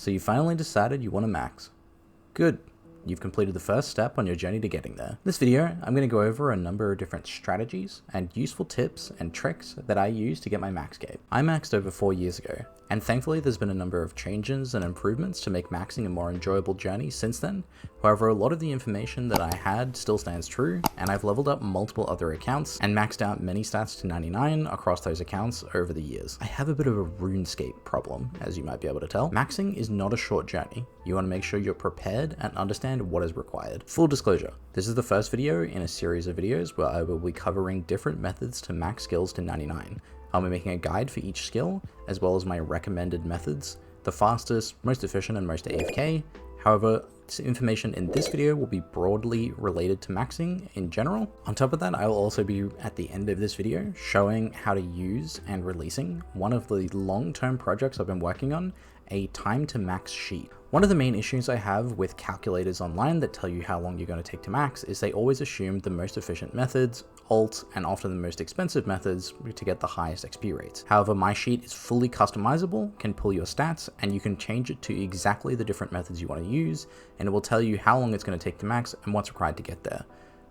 So you finally decided you want to max. Good. You've completed the first step on your journey to getting there. This video, I'm going to go over a number of different strategies and useful tips and tricks that I use to get my max game. I maxed over 4 years ago, and thankfully there's been a number of changes and improvements to make maxing a more enjoyable journey since then. However, a lot of the information that I had still stands true, and I've leveled up multiple other accounts and maxed out many stats to 99 across those accounts over the years. I have a bit of a RuneScape problem, as you might be able to tell. Maxing is not a short journey. You want to make sure you're prepared and understand what is required. Full disclosure, this is the first video in a series of videos where I will be covering different methods to max skills to 99. I'll be making a guide for each skill, as well as my recommended methods, the fastest, most efficient, and most AFK. However, information in this video will be broadly related to maxing in general. On top of that, I will also be at the end of this video showing how to use and releasing one of the long-term projects I've been working on, a time to max sheet. One of the main issues I have with calculators online that tell you how long you're going to take to max is they always assume the most efficient methods, alt, and often the most expensive methods to get the highest XP rates. However, my sheet is fully customizable, can pull your stats, and you can change it to exactly the different methods you want to use, and it will tell you how long it's going to take to max and what's required to get there.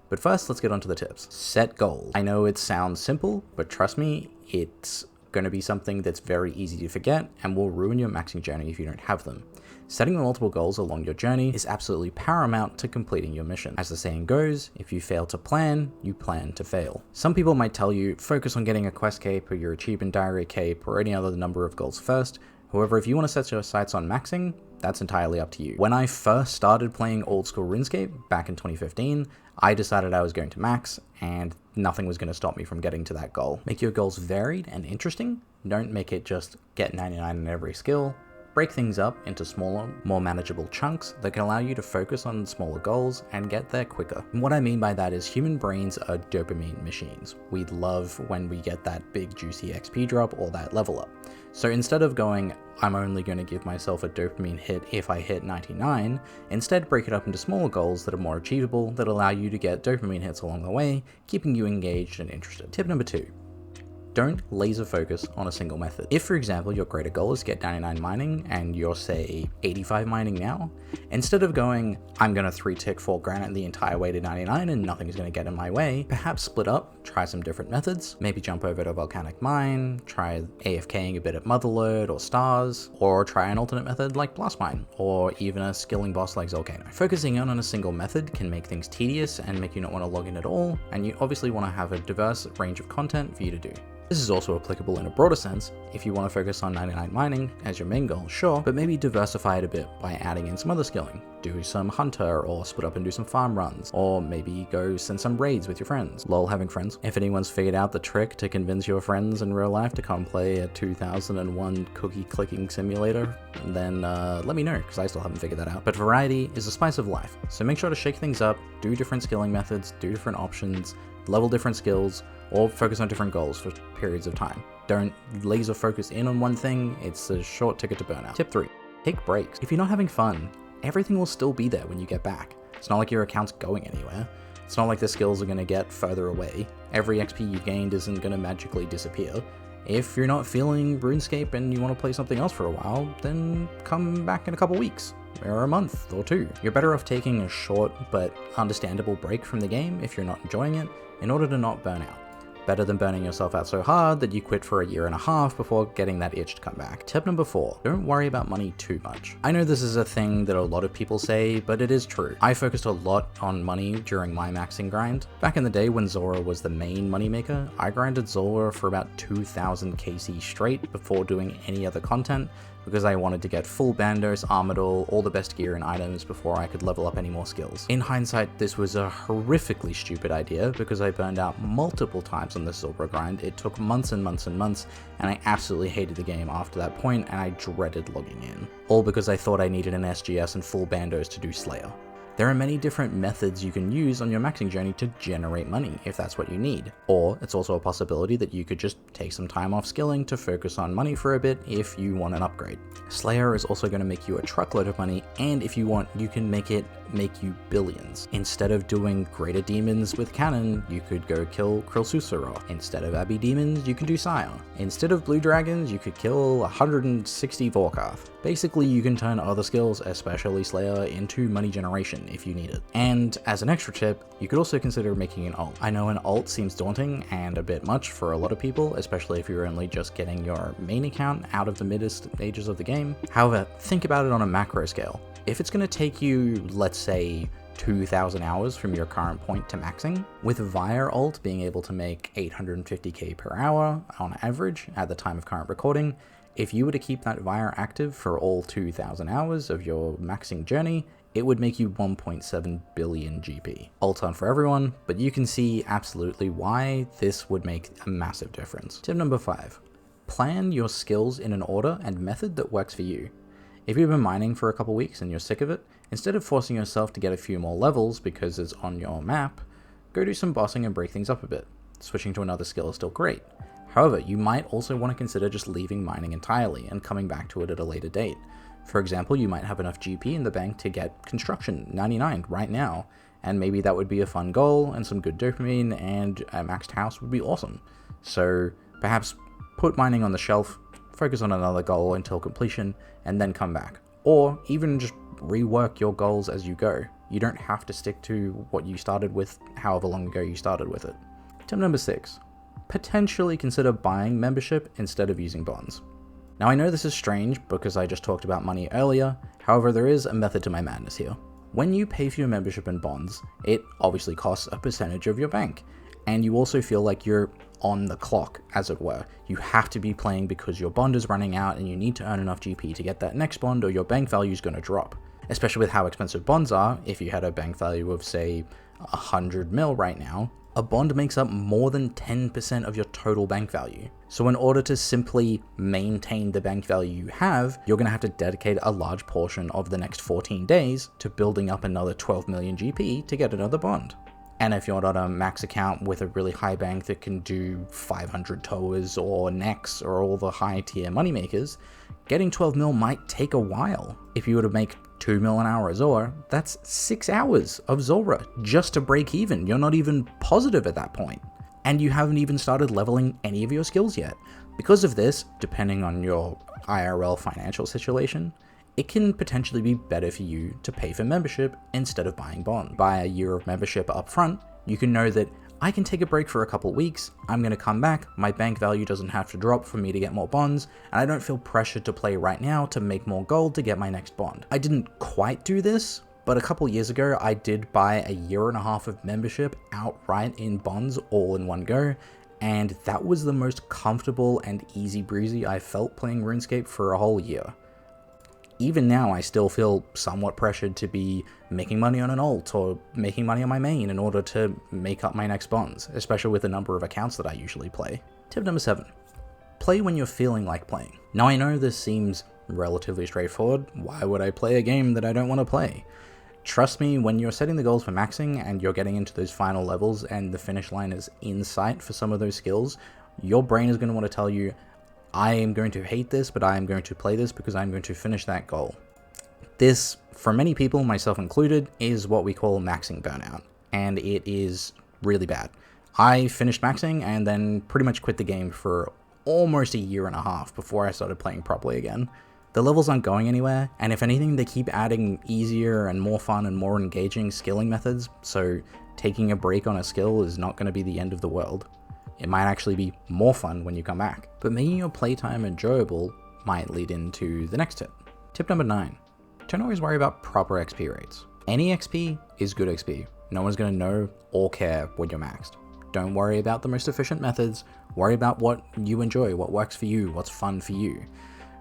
But first, let's get on to the tips. Set goals. I know it sounds simple, but trust me, it's going to be something that's very easy to forget and will ruin your maxing journey if you don't have them. Setting multiple goals along your journey is absolutely paramount to completing your mission. As the saying goes, if you fail to plan, you plan to fail. Some people might tell you, focus on getting a quest cape or your achievement diary cape or any other number of goals first. However, if you want to set your sights on maxing, that's entirely up to you. When I first started playing old school RuneScape back in 2015, I decided I was going to max and nothing was going to stop me from getting to that goal. Make your goals varied and interesting. Don't make it just get 99 in every skill. Break things up into smaller, more manageable chunks that can allow you to focus on smaller goals and get there quicker. And what I mean by that is human brains are dopamine machines. We love when we get that big juicy XP drop or that level up. So instead of going, I'm only going to give myself a dopamine hit if I hit 99, instead break it up into smaller goals that are more achievable that allow you to get dopamine hits along the way, keeping you engaged and interested. Tip number 2. Don't laser focus on a single method. If, for example, your greater goal is get 99 mining and you're, say, 85 mining now, instead of going, I'm going to 3-tick 4 granite the entire way to 99 and nothing's going to get in my way, perhaps split up, try some different methods, maybe jump over to volcanic mine, try AFKing a bit at motherlode or stars, or try an alternate method like blast mine, or even a skilling boss like volcano. Focusing in on a single method can make things tedious and make you not want to log in at all, and you obviously want to have a diverse range of content for you to do. This is also applicable in a broader sense. If you want to focus on 99 mining as your main goal, sure, but maybe diversify it a bit by adding in some other skilling. Do some hunter or split up and do some farm runs, or maybe go send some raids with your friends. Lol, having friends. If anyone's figured out the trick to convince your friends in real life to come play a 2001 cookie clicking simulator, then let me know, because I still haven't figured that out. But variety is the spice of life, so make sure to shake things up, do different skilling methods, do different options, level different skills, or focus on different goals for periods of time. Don't laser focus in on one thing, it's a short ticket to burnout. Tip 3, take breaks. If you're not having fun, everything will still be there when you get back. It's not like your account's going anywhere. It's not like the skills are going to get further away. Every XP you've gained isn't going to magically disappear. If you're not feeling RuneScape and you want to play something else for a while, then come back in a couple weeks, or a month, or 2. You're better off taking a short but understandable break from the game if you're not enjoying it, in order to not burn out. Better than burning yourself out so hard that you quit for 1.5 years before getting that itch to come back. Tip number 4, don't worry about money too much. I know this is a thing that a lot of people say, but it is true. I focused a lot on money during my maxing grind. Back in the day when Zora was the main moneymaker, I grinded Zora for about 2000 KC straight before doing any other content, because I wanted to get full bandos, armador, all the best gear and items before I could level up any more skills. In hindsight, this was a horrifically stupid idea because I burned out multiple times on this silver grind. It took months and months and months, and I absolutely hated the game after that point, and I dreaded logging in. All because I thought I needed an SGS and full bandos to do Slayer. There are many different methods you can use on your maxing journey to generate money if that's what you need. Or it's also a possibility that you could just take some time off skilling to focus on money for a bit if you want an upgrade. Slayer is also going to make you a truckload of money, and if you want, you can make it make you billions. Instead of doing greater demons with cannon, you could go kill Krilsusuro. Instead of Abbey demons, you could do Sire. Instead of blue dragons, you could kill 160 Vorkath. Basically, you can turn other skills, especially Slayer, into money generation if you need it. And as an extra tip, you could also consider making an ult. I know an ult seems daunting and a bit much for a lot of people, especially if you're only just getting your main account out of the middest stages of the game. However, think about it on a macro scale. If it's going to take you, let's say, 2,000 hours from your current point to maxing, with Vire ult being able to make 850k per hour on average at the time of current recording, if you were to keep that Vire active for all 2,000 hours of your maxing journey, it would make you 1.7 billion GP. Ult on for everyone, but you can see absolutely why this would make a massive difference. Tip number 5. Plan your skills in an order and method that works for you. If you've been mining for a couple weeks and you're sick of it, instead of forcing yourself to get a few more levels because it's on your map, go do some bossing and break things up a bit. Switching to another skill is still great. However, you might also want to consider just leaving mining entirely and coming back to it at a later date. For example, you might have enough GP in the bank to get Construction 99 right now, and maybe that would be a fun goal and some good dopamine, and a maxed house would be awesome. So perhaps put mining on the shelf, focus on another goal until completion, and then come back. Or even just rework your goals as you go. You don't have to stick to what you started with however long ago you started with it. Tip number 6. Potentially consider buying membership instead of using bonds. Now I know this is strange because I just talked about money earlier, however there is a method to my madness here. When you pay for your membership in bonds, it obviously costs a percentage of your bank, and you also feel like you're on the clock, as it were. You have to be playing because your bond is running out and you need to earn enough GP to get that next bond or your bank value is going to drop. Especially with how expensive bonds are, if you had a bank value of say 100 mil right now, a bond makes up more than 10% of your total bank value. So in order to simply maintain the bank value you have, you're going to have to dedicate a large portion of the next 14 days to building up another 12 million GP to get another bond. And if you're not a max account with a really high bank that can do 500 towers or necks or all the high tier moneymakers, getting 12 mil might take a while. If you were to make 2 mil an hour Azor, that's 6 hours of Zora just to break even. You're not even positive at that point. And you haven't even started leveling any of your skills yet. Because of this, depending on your IRL financial situation, it can potentially be better for you to pay for membership instead of buying bond. Buy a year of membership up front, you can know that I can take a break for a couple weeks, I'm going to come back, my bank value doesn't have to drop for me to get more bonds, and I don't feel pressured to play right now to make more gold to get my next bond. I didn't quite do this, but a couple years ago I did buy a year and a half of membership outright in bonds all in one go, and that was the most comfortable and easy breezy I felt playing RuneScape for a whole year. Even now, I still feel somewhat pressured to be making money on an ult or making money on my main in order to make up my next bonds, especially with the number of accounts that I usually play. Tip number 7. Play when you're feeling like playing. Now I know this seems relatively straightforward. Why would I play a game that I don't want to play? Trust me, when you're setting the goals for maxing and you're getting into those final levels and the finish line is in sight for some of those skills, your brain is going to want to tell you, I am going to hate this, but I am going to play this because I'm going to finish that goal. This, for many people, myself included, is what we call maxing burnout, and it is really bad. I finished maxing and then pretty much quit the game for almost a year and a half before I started playing properly again. The levels aren't going anywhere, and if anything, they keep adding easier and more fun and more engaging skilling methods, so taking a break on a skill is not going to be the end of the world. It might actually be more fun when you come back. But making your playtime enjoyable might lead into the next tip. Tip number 9. Don't always worry about proper XP rates. Any XP is good XP. No one's going to know or care when you're maxed. Don't worry about the most efficient methods. Worry about what you enjoy, what works for you, what's fun for you.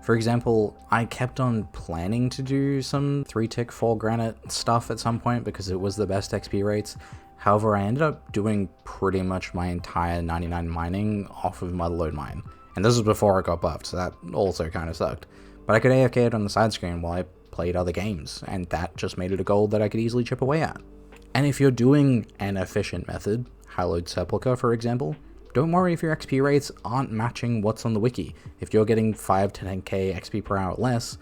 For example, I kept on planning to do some 3-tick 4 granite stuff at some point because it was the best XP rates. However, I ended up doing pretty much my entire 99 mining off of Motherlode Mine. And this was before I got buffed, so that also kind of sucked. But I could AFK it on the side screen while I played other games, and that just made it a goal that I could easily chip away at. And if you're doing an efficient method, Hallowed Sepulchre for example, don't worry if your XP rates aren't matching what's on the wiki. If you're getting 5 to 10k XP per hour less,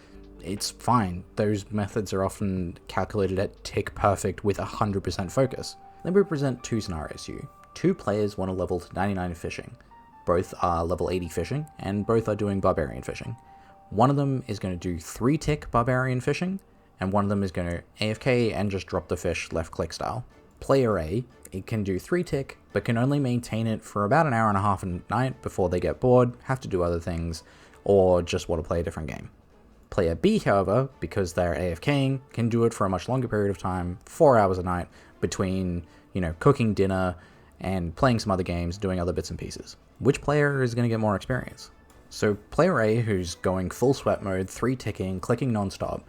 it's fine. Those methods are often calculated at tick perfect with 100% focus. Let me present two scenarios to you. Two players want to level to 99 fishing. Both are level 80 fishing, and both are doing barbarian fishing. One of them is going to do 3 tick barbarian fishing, and one of them is going to AFK and just drop the fish left click style. Player A, it can do 3 tick, but can only maintain it for about an hour and a half a night before they get bored, have to do other things, or just want to play a different game. Player B, however, because they're AFKing, can do it for a much longer period of time, 4 hours a night, between, cooking dinner and playing some other games, doing other bits and pieces. Which player is going to get more experience? So player A, who's going full sweat mode, 3 ticking, clicking non-stop,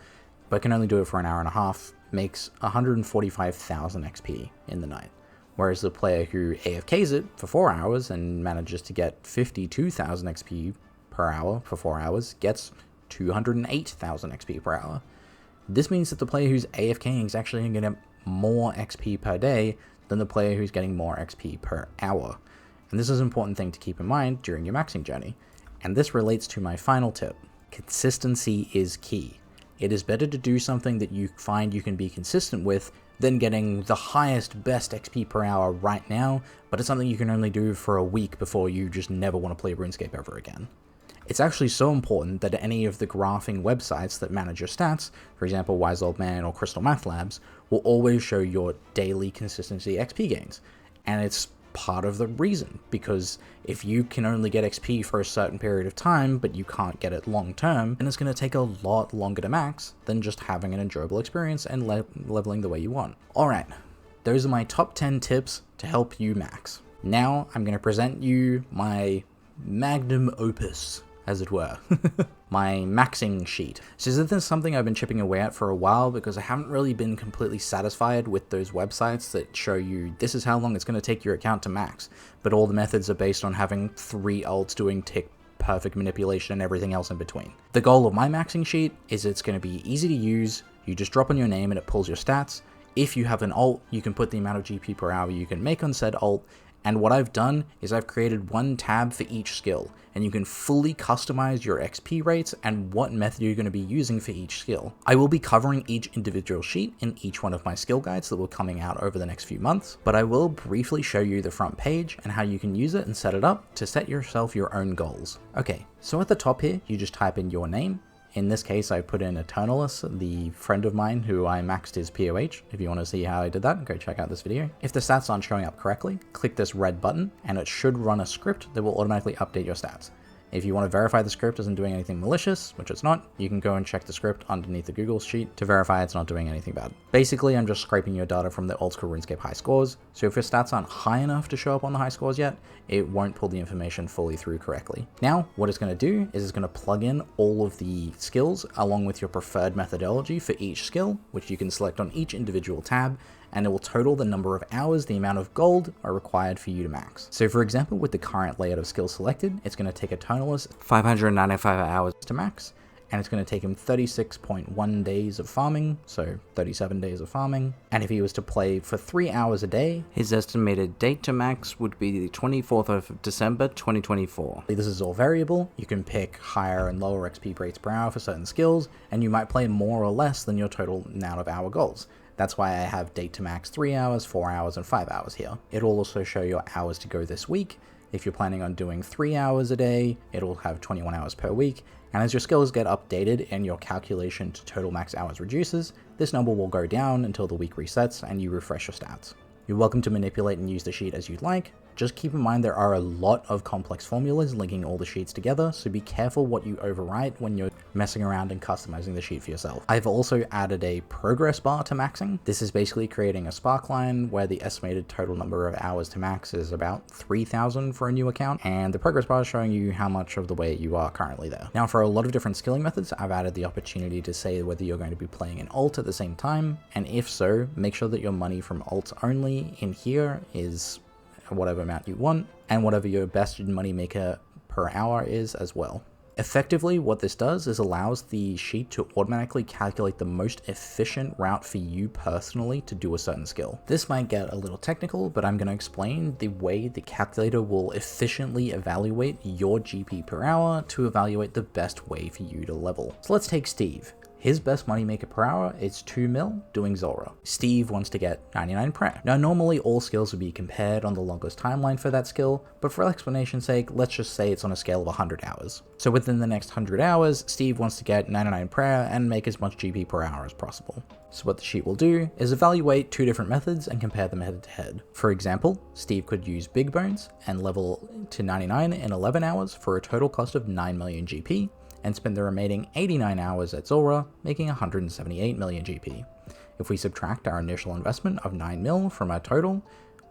but can only do it for an hour and a half, makes 145,000 XP in the night. Whereas the player who AFKs it for 4 hours and manages to get 52,000 XP per hour for 4 hours gets 208,000 XP per hour. This means that the player who's AFKing is actually going to get more XP per day than the player who's getting more XP per hour. And this is an important thing to keep in mind during your maxing journey. And this relates to my final tip. Consistency is key. It is better to do something that you find you can be consistent with than getting the highest, best XP per hour right now, but it's something you can only do for a week before you just never want to play RuneScape ever again. It's actually so important that any of the graphing websites that manage your stats, for example Wise Old Man or Crystal Math Labs, will always show your daily consistency XP gains. And it's part of the reason, because if you can only get XP for a certain period of time, but you can't get it long term, then it's going to take a lot longer to max than just having an enjoyable experience and leveling the way you want. Alright, those are my top 10 tips to help you max. Now I'm going to present you my magnum opus, as it were. My maxing sheet. So this is something I've been chipping away at for a while because I haven't really been completely satisfied with those websites that show you this is how long it's going to take your account to max, but all the methods are based on having 3 ults doing tick perfect manipulation and everything else in between. The goal of my maxing sheet is it's going to be easy to use. You just drop in your name and it pulls your stats. If you have an ult, you can put the amount of GP per hour you can make on said ult. And what I've done is I've created one tab for each skill, and you can fully customize your XP rates and what method you're going to be using for each skill. I will be covering each individual sheet in each one of my skill guides that will be coming out over the next few months, but I will briefly show you the front page and how you can use it and set it up to set yourself your own goals. Okay, so at the top here, you just type in your name. In this case, I put in Eternalus, the friend of mine who I maxed his POH. If you want to see how I did that, go check out this video. If the stats aren't showing up correctly, click this red button and it should run a script that will automatically update your stats. If you want to verify the script isn't doing anything malicious, which it's not, you can go and check the script underneath the Google sheet to verify it's not doing anything bad. Basically, I'm just scraping your data from the old school RuneScape high scores, so if your stats aren't high enough to show up on the high scores yet, it won't pull the information fully through correctly. Now, what it's going to do is it's going to plug in all of the skills along with your preferred methodology for each skill, which you can select on each individual tab, and it will total the number of hours the amount of gold are required for you to max. So for example, with the current layout of skills selected, it's going to take Eternalus 595 hours to max, and it's going to take him 36.1 days of farming, so 37 days of farming. And if he was to play for 3 hours a day, his estimated date to max would be the 24th of December 2024. This is all variable. You can pick higher and lower XP rates per hour for certain skills, and you might play more or less than your total amount of hour goals. That's why I have date to max 3 hours, 4 hours, and 5 hours here. It'll also show your hours to go this week. If you're planning on doing 3 hours a day, it'll have 21 hours per week. And as your skills get updated and your calculation to total max hours reduces, this number will go down until the week resets and you refresh your stats. You're welcome to manipulate and use the sheet as you'd like. Just keep in mind there are a lot of complex formulas linking all the sheets together, so be careful what you overwrite when you're messing around and customizing the sheet for yourself. I've also added a progress bar to maxing. This is basically creating a spark line where the estimated total number of hours to max is about 3,000 for a new account, and the progress bar is showing you how much of the way you are currently there. Now, for a lot of different skilling methods, I've added the opportunity to say whether you're going to be playing an ult at the same time, and if so, make sure that your money from ults only in here is whatever amount you want, and whatever your best money maker per hour is as well. Effectively, what this does is allows the sheet to automatically calculate the most efficient route for you personally to do a certain skill. This might get a little technical, but I'm going to explain the way the calculator will efficiently evaluate your GP per hour to evaluate the best way for you to level. So let's take Steve. His best moneymaker per hour is 2 mil doing Zora. Steve wants to get 99 prayer. Now normally all skills would be compared on the longest timeline for that skill, but for explanation's sake, let's just say it's on a scale of 100 hours. So within the next 100 hours, Steve wants to get 99 prayer and make as much GP per hour as possible. So what the sheet will do is evaluate 2 different methods and compare them head to head. For example, Steve could use Big Bones and level to 99 in 11 hours for a total cost of 9 million GP, and spend the remaining 89 hours at Zora, making 178 million GP. If we subtract our initial investment of 9 mil from our total,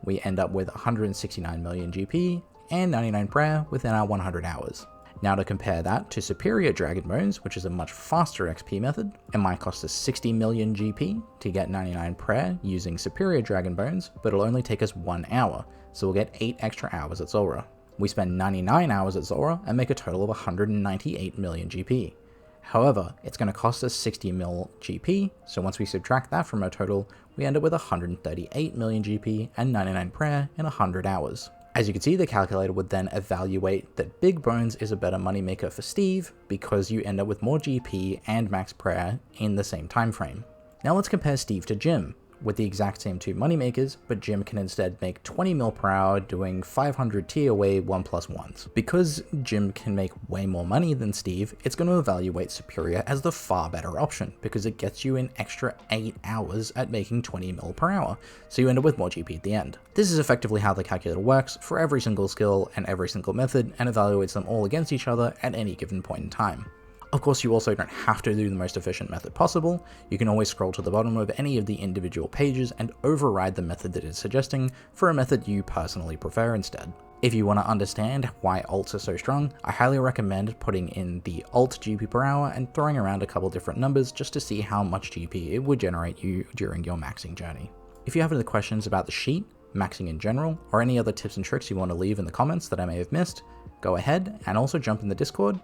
we end up with 169 million GP and 99 prayer within our 100 hours. Now to compare that to Superior Dragon Bones, which is a much faster XP method, it might cost us 60 million GP to get 99 prayer using Superior Dragon Bones, but it'll only take us 1 hour, so we'll get 8 extra hours at Zora. We spend 99 hours at Zora and make a total of 198 million GP. However, it's going to cost us 60 mil GP, so once we subtract that from our total, we end up with 138 million GP and 99 prayer in 100 hours. As you can see, the calculator would then evaluate that Big Bones is a better moneymaker for Steve because you end up with more GP and max prayer in the same time frame. Now let's compare Steve to Jim. With the exact same 2 moneymakers, but Jim can instead make 20 mil per hour doing 500 tier away 1+1s. Because Jim can make way more money than Steve, it's going to evaluate Superior as the far better option, because it gets you an extra 8 hours at making 20 mil per hour, so you end up with more GP at the end. This is effectively how the calculator works for every single skill and every single method, and evaluates them all against each other at any given point in time. Of course, you also don't have to do the most efficient method possible. You can always scroll to the bottom of any of the individual pages and override the method that it's suggesting for a method you personally prefer instead. If you want to understand why alts are so strong, I highly recommend putting in the alt GP per hour and throwing around a couple different numbers just to see how much GP it would generate you during your maxing journey. If you have any questions about the sheet, maxing in general, or any other tips and tricks you want to leave in the comments that I may have missed, go ahead and also jump in the Discord,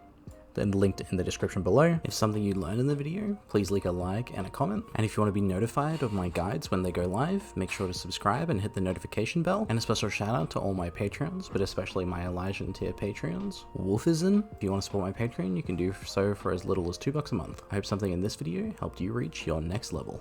then linked in the description below. If something you learned in the video, please leave a like and a comment. And if you want to be notified of my guides when they go live, make sure to subscribe and hit the notification bell. And a special shout out to all my Patreons, but especially my Elysian tier Patreons. Wolfism, if you want to support my Patreon, you can do so for as little as $2 a month. I hope something in this video helped you reach your next level.